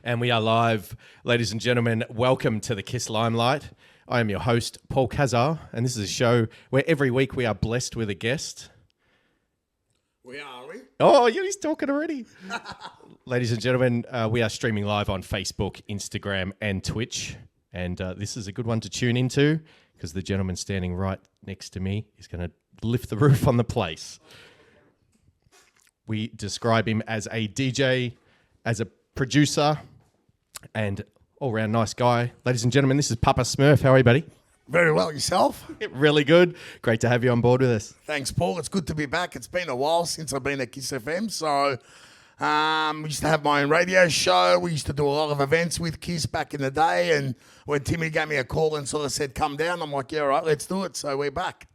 And we are live, ladies and gentlemen. Welcome to the Kiss Limelight. I am your host, Paul Kazar, and this is a show where every week we are blessed with a guest. We are, we? Oh, yeah, he's talking already. Ladies and gentlemen, we are streaming live on Facebook, Instagram, and Twitch. And this is a good one to tune into because the gentleman standing right next to me is going to lift the roof on the place. We describe him as a DJ, as a producer, and all-round nice guy. Ladies and gentlemen, this is Papa Smurf. How are you, buddy? Very well, yourself? Really good. Great to have you on board with us. Thanks, Paul. It's good to be back. It's been a while since I've been at Kiss FM. So we used to have my own radio show. We used to do a lot of events with Kiss back in the day. And when Timmy gave me a call and sort of said, come down, I'm like, yeah, all right, let's do it. So we're back.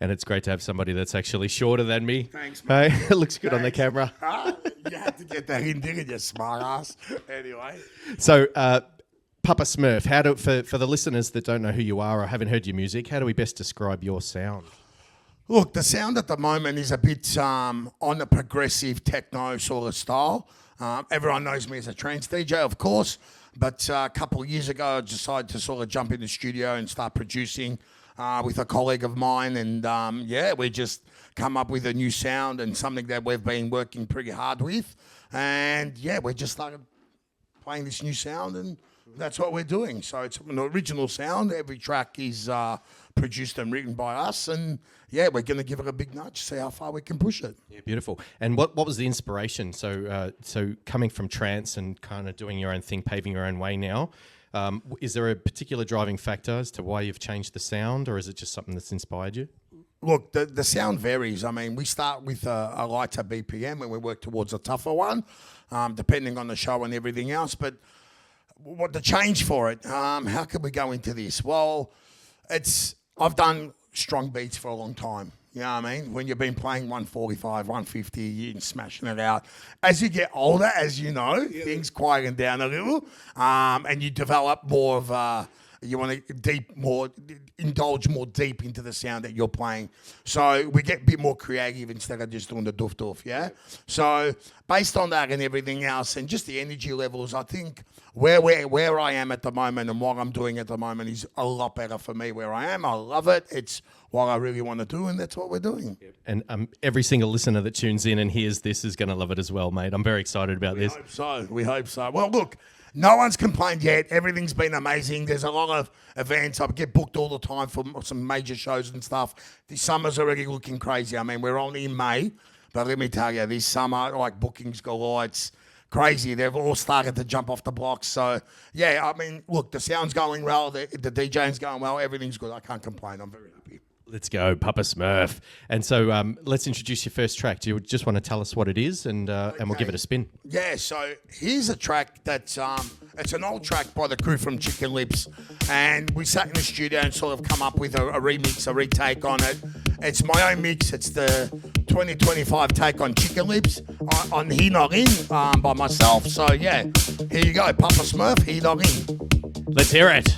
And it's great to have somebody that's actually shorter than me. Thanks, mate. Hey, it looks good on the camera. You had to get that in, didn't you, smart ass? Anyway. So, Papa Smurf, for the listeners that don't know who you are or haven't heard your music, how do we best describe your sound? Look, the sound at the moment is a bit on the progressive techno sort of style. Everyone knows me as a trance DJ, of course, but a couple of years ago I decided to sort of jump in the studio and start producing with a colleague of mine, and we just come up with a new sound and something that we've been working pretty hard with, and we just started playing this new sound, and that's what we're doing. So it's an original sound. Every track is produced and written by us, and we're going to give it a big nudge, see how far we can push it. Yeah, beautiful. And what was the inspiration? So coming from trance and kind of doing your own thing, paving your own way now, is there a particular driving factor as to why you've changed the sound, or is it just something that's inspired you? Look, the sound varies. I mean, we start with a lighter BPM and we work towards a tougher one, depending on the show and everything else. But what the change for it, how can we go into this? Well, I've done strong beats for a long time. You know what I mean? When you've been playing 145, 150, you're smashing it out. As you get older, as you know, things quieten down a little, and you develop more of you want to indulge more deep into the sound that you're playing. So we get a bit more creative instead of just doing the doof, yeah? So based on that and everything else and just the energy levels, I think where I am at the moment and what I'm doing at the moment is a lot better for me where I am. I love it. It's what I really want to do, and that's what we're doing. And every single listener that tunes in and hears this is going to love it as well, mate. I'm very excited about this. We hope so. Well, look, no one's complained yet. Everything's been amazing. There's a lot of events. I get booked all the time for some major shows and stuff. This summer's already looking crazy. I mean, we're only in May, but let me tell you, this summer, like bookings galore, it's crazy. They've all started to jump off the blocks. So, I mean, look, the sound's going well. The DJing's going well. Everything's good. I can't complain. I'm very happy. Let's go, Papa Smurf. And so let's introduce your first track. Do you just want to tell us what it is and we'll give it a spin? Yeah, so here's a track that's it's an old track by the crew from Chicken Lips, and we sat in the studio and sort of come up with a remix, a retake on it. It's my own mix. It's the 2025 take on Chicken Lips on He Not In by myself. So, here you go, Papa Smurf, He Not In. Let's hear it.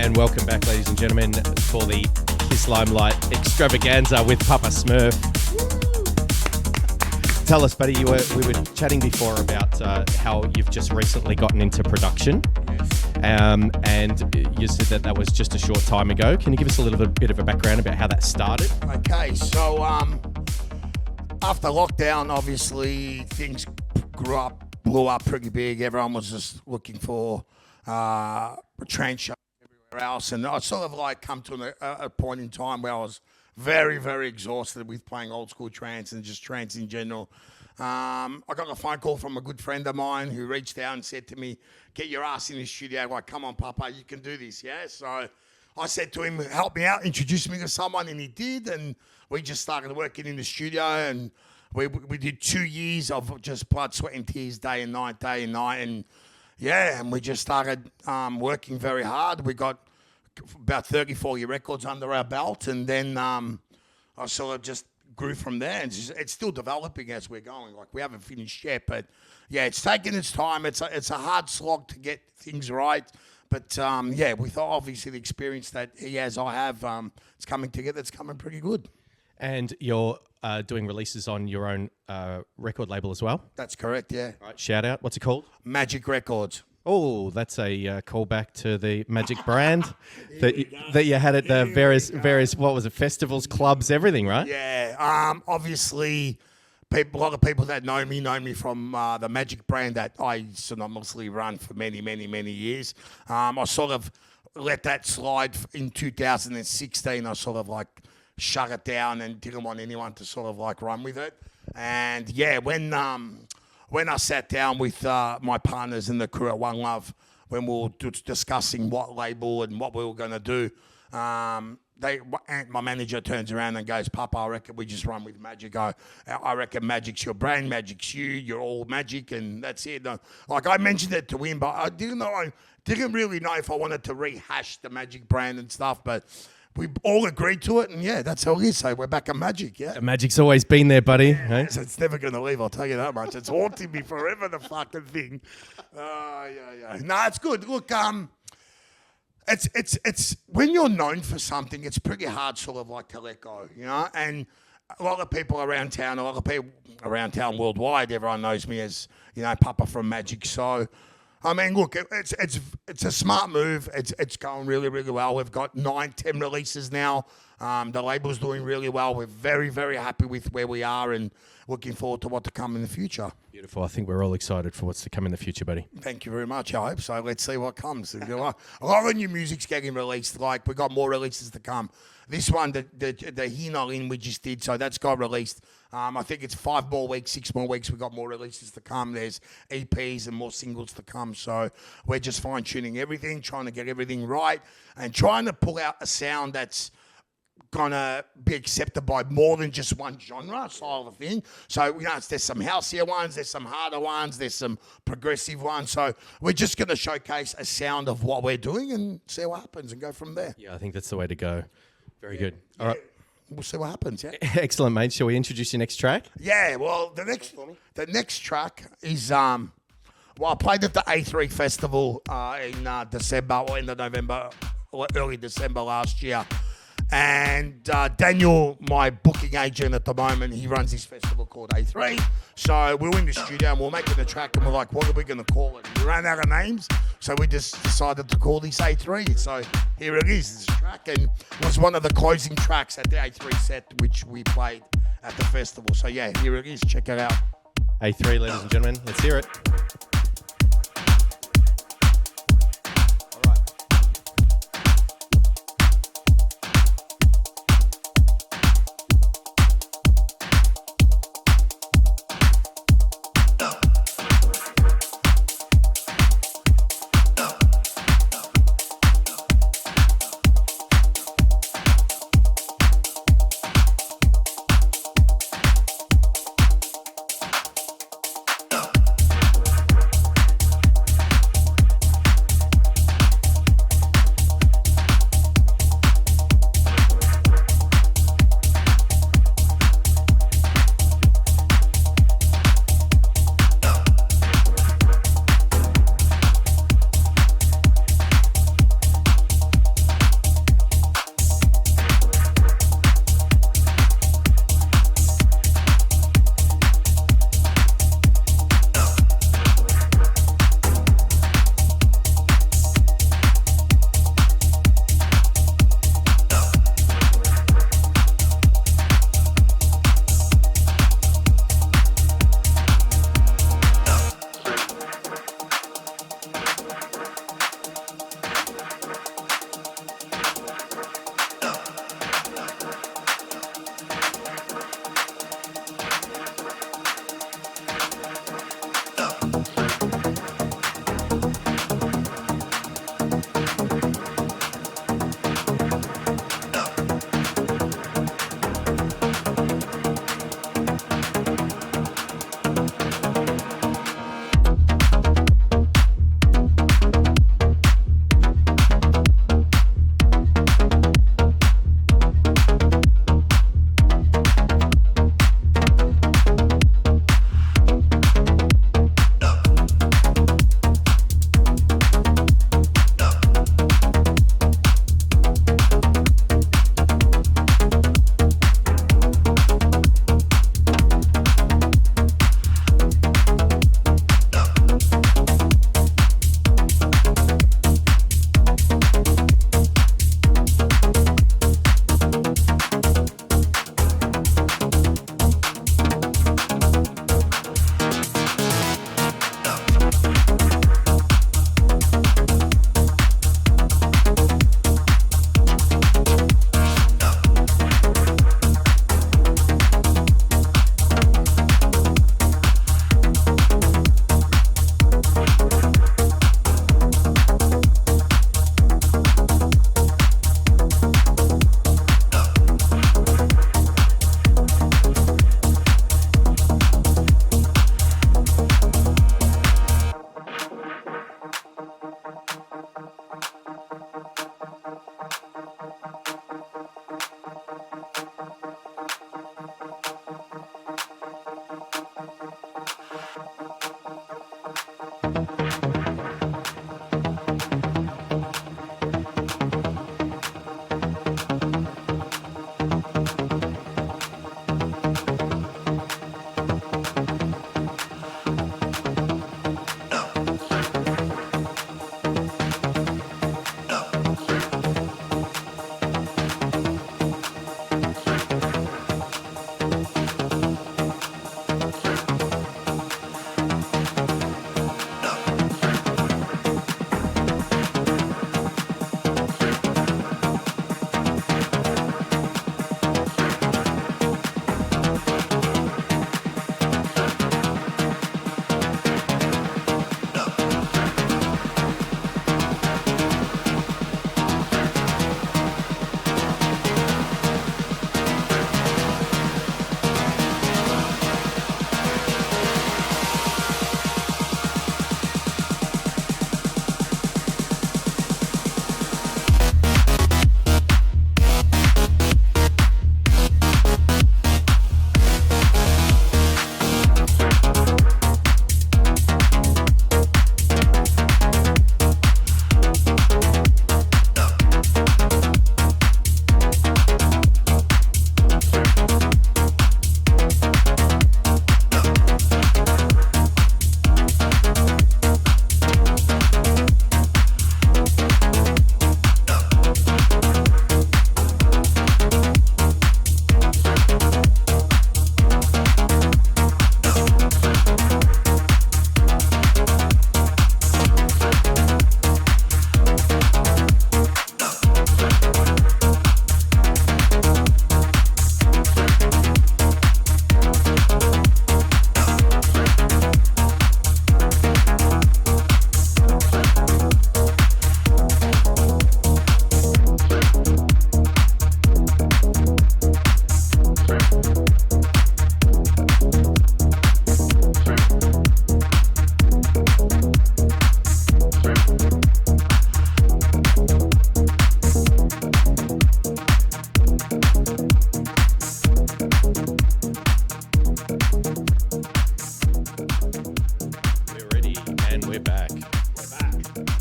And welcome back, ladies and gentlemen, for the Kiss Limelight extravaganza with Papa Smurf. Tell us, buddy, we were chatting before about how you've just recently gotten into production. And you said that was just a short time ago. Can you give us a little bit of a background about how that started? Okay, so after lockdown, obviously things blew up pretty big. Everyone was just looking for trance shows everywhere else, and I sort of like come to a point in time where I was very, very exhausted with playing old school trance and just trance in general. I got a phone call from a good friend of mine who reached out and said to me, "Get your ass in the studio." Like, come on, Papa, you can do this, yeah? So I said to him, help me out, introduce me to someone, and he did, and we just started working in the studio, and we did 2 years of just blood, sweat, and tears, day and night, and yeah, and we just started working very hard. We got about 30, 40 records under our belt, and then I sort of just grew from there. And it's still developing as we're going. Like, we haven't finished yet, but yeah, it's taking its time. It's a hard slog to get things right, but yeah, with obviously the experience that he has, I have, it's coming together. It's coming pretty good. And you're doing releases on your own record label as well? That's correct, yeah. All right, shout out. What's it called? Magic Records. Oh, that's a callback to the Magic brand that you had at the various what was it, festivals, clubs, everything, right? Yeah. Obviously, a lot of people that know me from the Magic brand that I synonymously run for many, many, many years. I sort of let that slide in 2016. I sort of like shut it down and didn't want anyone to sort of like run with it. And yeah, when I sat down with my partners in the crew at One Love, when we were discussing what label and what we were going to do, my manager turns around and goes, "Papa, I reckon we just run with Magic. I reckon Magic's your brand, Magic's you, you're all Magic, and that's it." Like, I mentioned it to him, but I didn't really know if I wanted to rehash the Magic brand and stuff, but we all agreed to it, and yeah, that's how it is. So we're back at Magic, yeah. The Magic's always been there, buddy. Yeah, hey? It's never going to leave, I'll tell you that much. It's haunting me forever, the fucking thing. Yeah. No, it's good. Look, it's when you're known for something, it's pretty hard sort of like to let go, you know? And a lot of people around town, worldwide, everyone knows me as, you know, Papa from Magic. So, I mean, look, it's a smart move. It's going really, really well. We've got 9-10 releases now. The label's doing really well. We're very, very happy with where we are and looking forward to what to come in the future. Beautiful. I think we're all excited for what's to come in the future, buddy. Thank you very much. I hope so. Let's see what comes. A lot of new music's getting released. Like, we got more releases to come. This one, the Hino in we just did, so that's got released. I think it's 5 more weeks, 6 more weeks. We've got more releases to come. There's EPs and more singles to come. So we're just fine-tuning everything, trying to get everything right, and trying to pull out a sound that's going to be accepted by more than just one genre style of thing. So, you know, there's some houseier ones, there's some harder ones, there's some progressive ones. So we're just going to showcase a sound of what we're doing and see what happens and go from there. Yeah, I think that's the way to go. Very good. All right. We'll see what happens, yeah. Excellent, mate. Shall we introduce your next track? Yeah, well, the next track is, well, I played at the A3 Festival in December, or end of November, or early December last year. And Daniel, my booking agent at the moment, he runs this festival called A3. So we were in the studio and we were making the track and we're like, what are we going to call it? We ran out of names, so we just decided to call this A3. So here it is, this track, and it was one of the closing tracks at the A3 set, which we played at the festival. So yeah, here it is. Check it out. A3, ladies and gentlemen, let's hear it.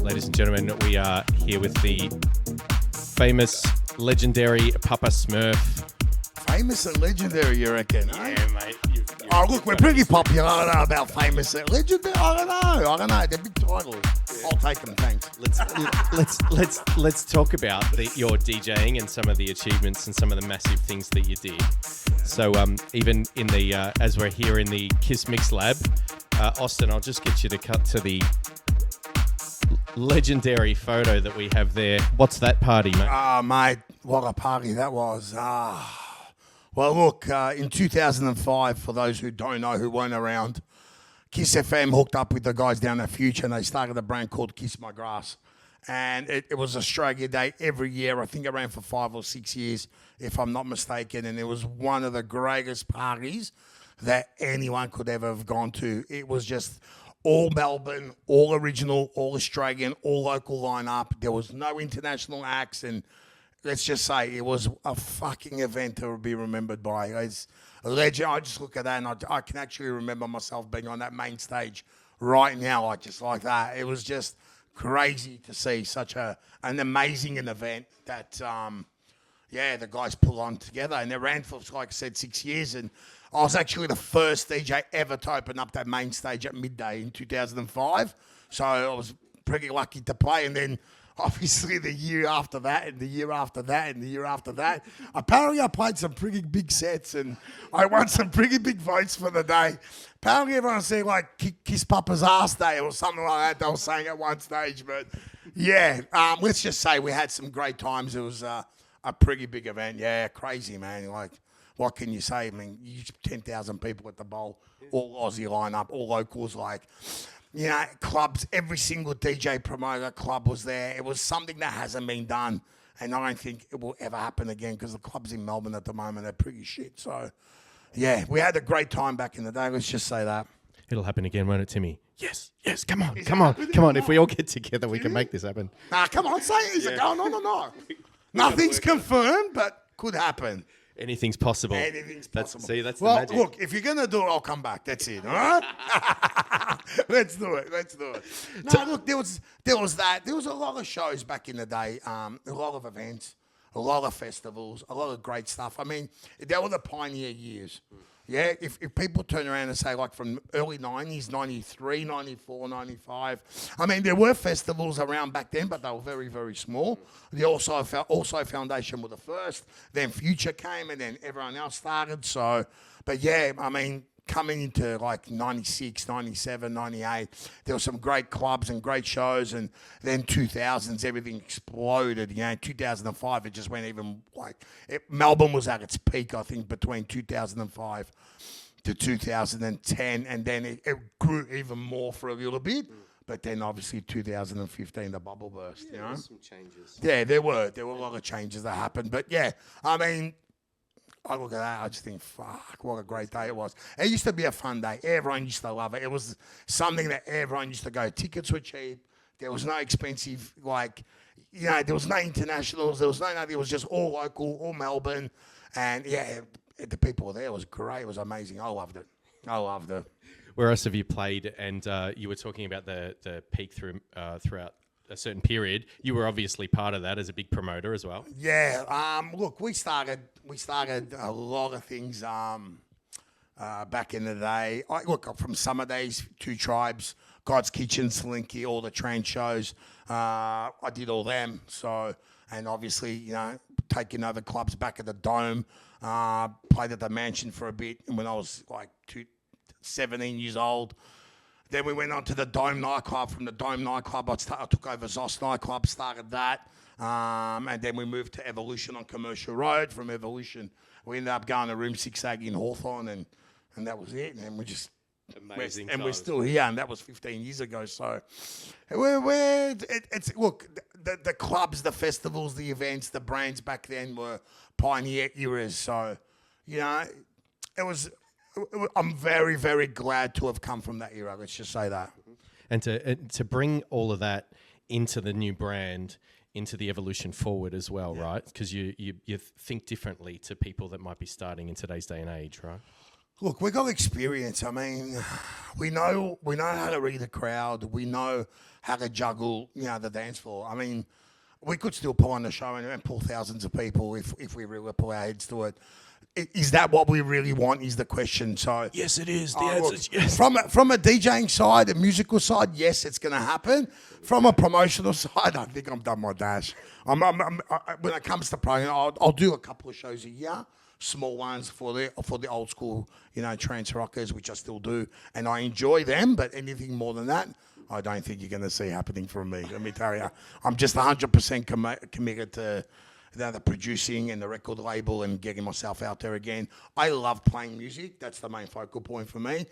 Ladies and gentlemen, we are here with the famous, legendary Papa Smurf. Famous and legendary, you reckon? Eh? Yeah, mate. Oh, look, we're pretty popular. I don't know about famous and legendary. I don't know. They're big titles. Yeah. I'll take them, thanks. Let's talk about your DJing and some of the achievements and some of the massive things that you did. So even in the as we're here in the Kiss Mix Lab, Austin, I'll just get you to cut to the legendary photo that we have there. What's that party, mate? Mate, what a party that was. Well, look, in 2005, for those who don't know, who weren't around, Kiss FM hooked up with the guys down at Future, and they started a brand called Kiss My Grass. And it was Australia Day every year. I think it ran for 5 or 6 years, if I'm not mistaken. And it was one of the greatest parties that anyone could ever have gone to. It was just all Melbourne, all original, all Australian, all local lineup. There was no international acts, and let's just say it was a fucking event to be remembered by. It's a legend. I just look at that, and I can actually remember myself being on that main stage right now, just like that. It was just crazy to see such an amazing event that, the guys pull on together. And they ran for, like I said, 6 years. And I was actually the first DJ ever to open up that main stage at midday in 2005. So I was pretty lucky to play. And then obviously the year after that, and the year after that, and the year after that, apparently I played some pretty big sets and I won some pretty big votes for the day. Apparently everyone said like Kiss Papa's ass day or something like that. They were saying at one stage, but yeah, let's just say we had some great times. It was a pretty big event. Yeah, crazy, man. Like, what can you say? I mean, 10,000 people at the bowl, all Aussie lineup, all locals, like, you know, clubs, every single DJ promoter club was there. It was something that hasn't been done, and I don't think it will ever happen again because the clubs in Melbourne at the moment are pretty shit. So, yeah, we had a great time back in the day. Let's just say that. It'll happen again, won't it, Timmy? Yes, come on. If we all get together, we can make this happen. Nah, come on, say it. Is it going on or not? Nothing's confirmed, but could happen. Anything's possible. Anything's possible. That's the magic. Look, if you're going to do it, I'll come back. That's it, all right? Let's do it. No, look, there was that. There was a lot of shows back in the day, a lot of events, a lot of festivals, a lot of great stuff. I mean, they were the pioneer years. Yeah, if people turn around and say, like, from early 90s, 93, 94, 95, I mean, there were festivals around back then, but they were very, very small. The Also Foundation were the first. Then Future came, and then everyone else started. So, but yeah, I mean, coming into like 96, 97, 98, there were some great clubs and great shows. And then 2000s, everything exploded. You know, 2005, it just went even like, Melbourne was at its peak, I think, between 2005 to 2010. And then it grew even more for a little bit. But then obviously 2015, the bubble burst, you know? There were some changes. Yeah, there were a lot of changes that happened. But yeah, I mean, I look at that, I just think, fuck, what a great day it was. It used to be a fun day. Everyone used to love it. It was something that everyone used to go. Tickets were cheap. There was no expensive, like, you know, there was no internationals. There was no nothing. It was just all local, all Melbourne. And, yeah, the people were there. It was great. It was amazing. I loved it. Where else have you played? And you were talking about the peak throughout a certain period. You were obviously part of that as a big promoter as well. Yeah. Look, we started a lot of things back in the day. Look, from Summer Days, Two Tribes, God's Kitchen, Slinky, all the trance shows. I did all them. So, and obviously, you know, taking over clubs back at the Dome. Played at the Mansion for a bit when I was like 17 years old. Then we went on to the Dome nightclub. From the Dome nightclub, I took over Zos nightclub, started that. And then we moved to Evolution on Commercial Road. From Evolution, we ended up going to Room 6A in Hawthorne, and that was it. And we just amazing. And we're still here, and that was 15 years ago. So it's look, the clubs, the festivals, the events, the brands back then were pioneer eras. So, you know, I'm very, very glad to have come from that era. Let's just say that. And to bring all of that into the new brand, into the evolution forward as well, right? Because you think differently to people that might be starting in today's day and age, right? Look, we got experience. I mean, we know how to read a crowd. We know how to juggle, the dance floor. I mean, we could still put on the show and pull thousands of people if we really pull our heads to it. Is that what we really want? Is the question. So Yes, it is. The answer is yes. From a DJing side, a musical side, yes, it's going to happen. From a promotional side, I think I'm done my dash. When it comes to promoting, I'll do a couple of shows a year, small ones for the old school, trance rockers, which I still do, and I enjoy them. But anything more than that, I don't think you're going to see happening from me. Let me tell you, I'm just 100% committed to the producing and the record label and getting myself out there again. I love playing music. That's the main focal point for me.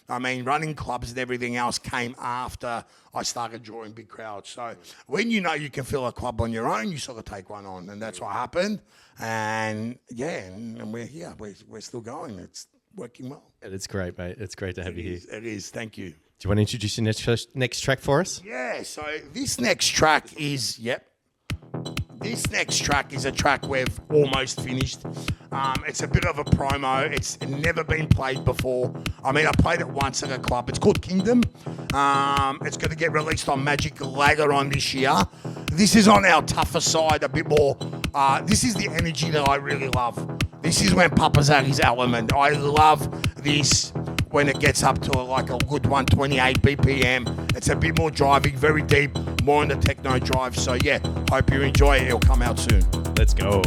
I mean, running clubs and everything else came after I started drawing big crowds. So when you know you can fill a club on your own, you sort of take one on. And that's what happened. And and we're here. We're still going. It's working well. It's great, mate. It's great to have you here. It is. Thank you. Do you want to introduce your next track for us? Yeah. So this next track is, This next track is a track we've almost finished. It's a bit of a promo. It's never been played before. I mean, I played it once at a club. It's called Kingdom. It's going to get released on Magic later on this year. This is on our tougher side a bit more. This is the energy that I really love. This is when Papa's at his element. I love this when it gets up to like a good 128 BPM. It's a bit more driving, very deep, more on the techno drive. So yeah, hope you enjoy it. It'll come out soon. Let's go.